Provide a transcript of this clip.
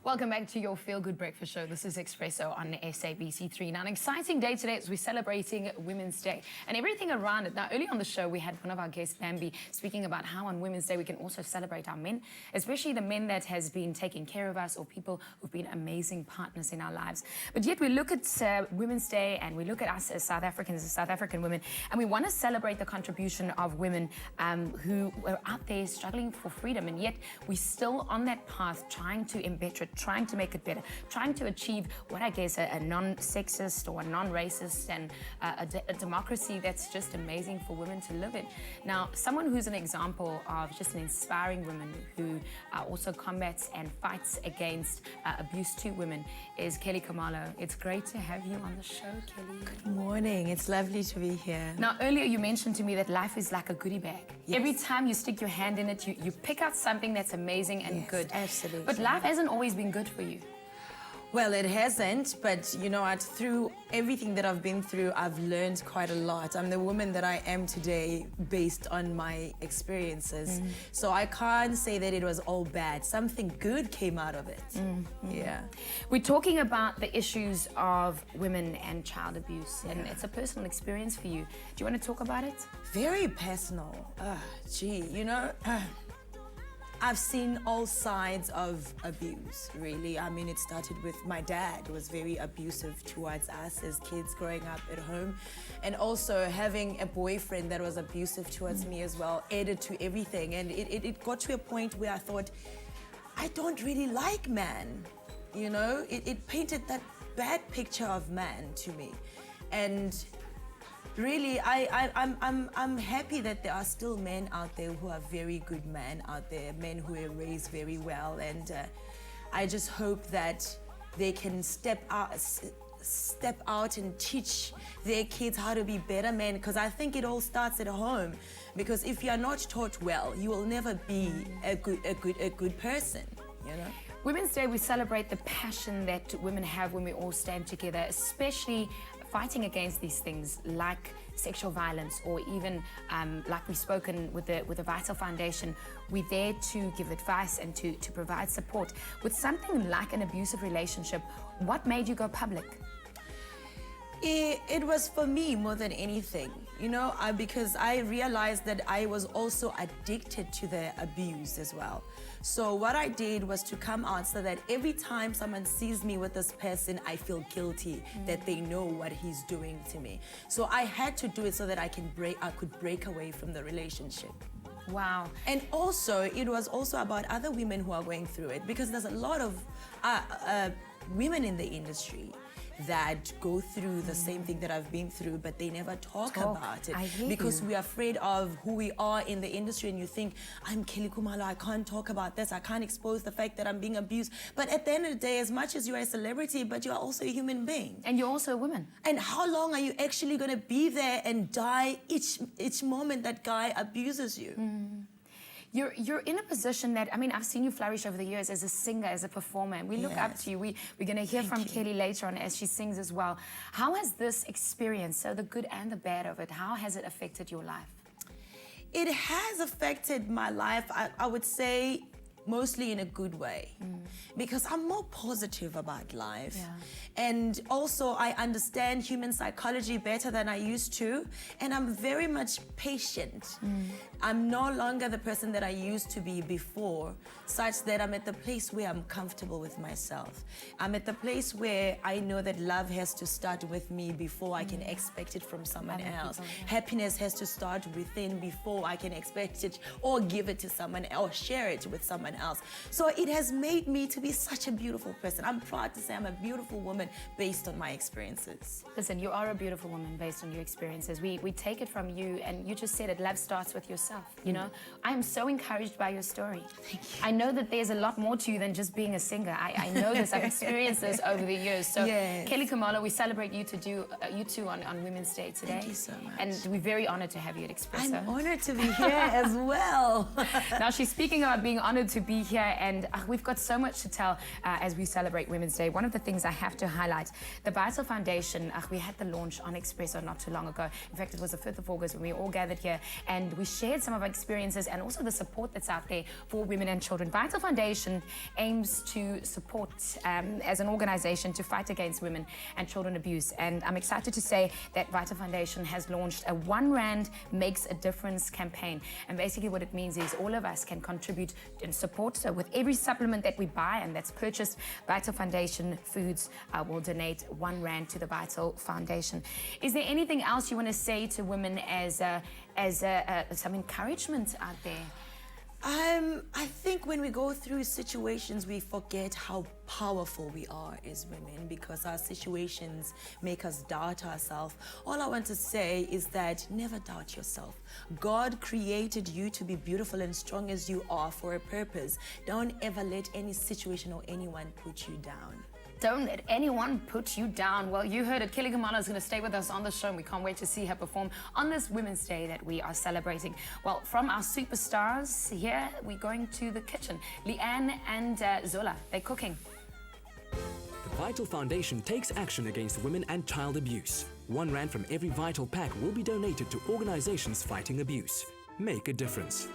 Welcome back to your Feel Good Breakfast Show. This is Expresso on SABC3. Now, an exciting day today as we're celebrating Women's Day and everything around it. Now, early on the show, we had one of our guests, Bambi, speaking about how on Women's Day we can also celebrate our men, especially the men that has been taking care of us or people who've been amazing partners in our lives. But yet we look at Women's Day and we look at us as South Africans, as South African women, and we want to celebrate the contribution of women who were out there struggling for freedom, and yet we're still on that path trying to embed it, trying to make it better, trying to achieve what I guess a non-sexist or a non-racist and a democracy that's just amazing for women to live in. Now, someone who's an example of just an inspiring woman who also combats and fights against abuse to women is Kelly Khumalo. It's great to have you on the show, Kelly. Good morning. It's lovely to be here. Now, earlier you mentioned to me that life is like a goodie bag. Yes. Every time you stick your hand in it, you pick out something that's amazing and yes, good. Absolutely. But life hasn't always been good for you. Well, it hasn't, but you know what, through everything that I've been through, I've learned quite a lot. I'm the woman that I am today based on my experiences. So I can't say that it was all bad. Something good came out of it. Yeah. We're talking about the issues of women and child abuse, and it's a personal experience for you. Do you want to talk about it? Very personal. You know, I've seen all sides of abuse, really. I mean, it started with my dad, who was very abusive towards us as kids growing up at home. And also having a boyfriend that was abusive towards me as well added to everything. And it got to a point where I thought, I don't really like man. You know, it painted that bad picture of man to me. And really, I'm happy that there are still men out there who are very good men out there, men who are raised very well, and I just hope that they can step out and teach their kids how to be better men, because I think it all starts at home. Because if you are not taught well, you will never be a good person, you know. Women's Day, we celebrate the passion that women have when we all stand together, especially fighting against these things like sexual violence, or even like we've spoken with the Vital Foundation. We're there to give advice and to provide support. With something like an abusive relationship, what made you go public? It was for me more than anything, you know, because I realized that I was also addicted to the abuse as well. So what I did was to come out so that every time someone sees me with this person, I feel guilty that they know what he's doing to me. So I had to do it so that I could break away from the relationship. Wow. And also, it was also about other women who are going through it, because there's a lot of women in the industry that go through the same thing that I've been through, but they never talk about it because we're afraid of who we are in the industry. And you think, I'm Kelly Khumalo, I can't talk about this, I can't expose the fact that I'm being abused. But at the end of the day, as much as you're a celebrity, but you are also a human being. And you're also a woman. And how long are you actually going to be there and die each moment that guy abuses you? You're in a position that, I mean, I've seen you flourish over the years as a singer, as a performer, and we look up to you. We're going to hear from Kelly later on as she sings as well. How has this experience, so the good and the bad of it, how has it affected your life? It has affected my life, I would say, mostly in a good way, because I'm more positive about life. And also I understand human psychology better than I used to, and I'm very much patient. I'm no longer the person that I used to be before, such that I'm at the place where I'm comfortable with myself. I'm at the place where I know that love has to start with me before I can expect it from someone else. Happiness has to start within before I can expect it or give it to someone else, or share it with someone else. So it has made me to be such a beautiful person. I'm proud to say I'm a beautiful woman based on my experiences. Listen, you are a beautiful woman based on your experiences. We take it from you, and you just said it, love starts with yourself, you know? I am so encouraged by your story. Thank you. I know that there's a lot more to you than just being a singer. I know this, I've experienced this over the years. So Kelly Khumalo, we celebrate you two on Women's Day today. Thank you so much. And we're very honored to have you at Expresso. I'm honored to be here as well. Now, she's speaking about being honored to be here, and we've got so much to tell as we celebrate Women's Day. One of the things I have to highlight, the Vital Foundation, we had the launch on Expresso not too long ago. In fact, it was the 5th of August when we all gathered here, and we shared shared some of our experiences and also the support that's out there for women and children. Vital Foundation aims to support as an organization to fight against women and children abuse. And I'm excited to say that Vital Foundation has launched a 1 Rand Makes a Difference campaign. And basically what it means is all of us can contribute and support. So with every supplement that we buy and that's purchased, Vital Foundation Foods will donate 1 Rand to the Vital Foundation. Is there anything else you want to say to women as some encouragement out there? I think when we go through situations, we forget how powerful we are as women because our situations make us doubt ourselves. All I want to say is that never doubt yourself. God created you to be beautiful and strong as you are for a purpose. Don't ever let any situation or anyone put you down. Don't let anyone put you down. Well, you heard it. Khumalo is going to stay with us on the show, and we can't wait to see her perform on this Women's Day that we are celebrating. Well, from our superstars here, we're going to the kitchen. Leanne and Zola, they're cooking. The Vital Foundation takes action against women and child abuse. 1 Rand from every Vital pack will be donated to organizations fighting abuse. Make a difference.